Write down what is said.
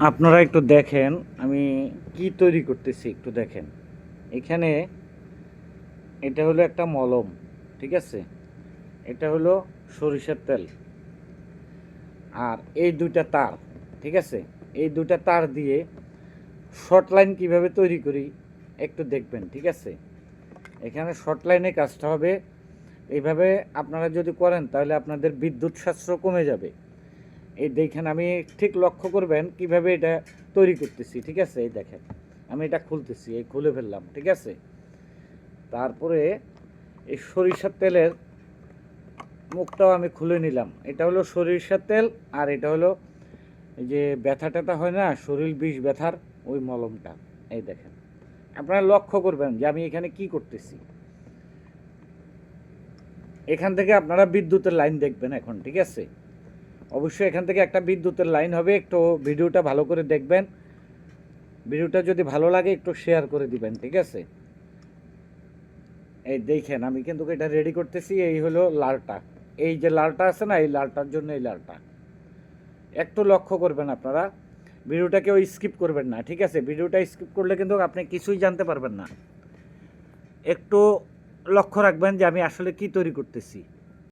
আপনারা একটু দেখেন আমি কি তৈরি করতেছি, একটু দেখেন। এখানে এটা হলো একটা মলম, ঠিক আছে? এটা হলো সরিষার তেল, আর এই দুইটা তার, ঠিক আছে? এই দুইটা তার দিয়ে শর্ট লাইন কীভাবে তৈরি করি একটু দেখবেন, ঠিক আছে? এখানে শর্ট লাইনে কাজটা হবে এইভাবে। আপনারা যদি করেন তাহলে আপনাদের বিদ্যুৎ সাশ্রয় কমে যাবে। এই দেখেন, আমি ঠিক লক্ষ্য করবেন কিভাবে এটা তৈরি করতেছি, ঠিক আছে? এই দেখেন, আমি এটা খুলতেছি, এই খুলে ফেললাম, ঠিক আছে? তারপরে এই সরিষার তেলের মুখটাও আমি খুলে নিলাম। এটা হলো সরিষার তেল, আর এটা হলো এই যে ব্যথা ট্যাথা হয় না, শরীর বিষ ব্যথার, ওই মলমটা। এই দেখেন, আপনারা লক্ষ্য করবেন যে আমি এখানে কি করতেছি। এখান থেকে আপনারা বিদ্যুতের লাইন দেখবেন এখন, ঠিক আছে? অবশ্যই এখান থেকে একটা বিদ্যুতের লাইন হবে। একটু ভিডিওটা ভালো করে দেখবেন। ভিডিওটা যদি ভালো লাগে একটু শেয়ার করে দিবেন, ঠিক আছে? এই দেখেন, আমি কিন্তু এটা রেডি করতেছি। এই হলো লালটা, এই যে লালটা আছে না, এই লালটার জন্য এই লালটা একটু লক্ষ্য করবেন আপনারা। ভিডিওটা কেউ স্কিপ করবেন না, ঠিক আছে? ভিডিওটা স্কিপ করলে কিন্তু আপনি কিছুই জানতে পারবেন না। একটু লক্ষ্য রাখবেন যে আমি আসলে কি তৈরি করতেছি।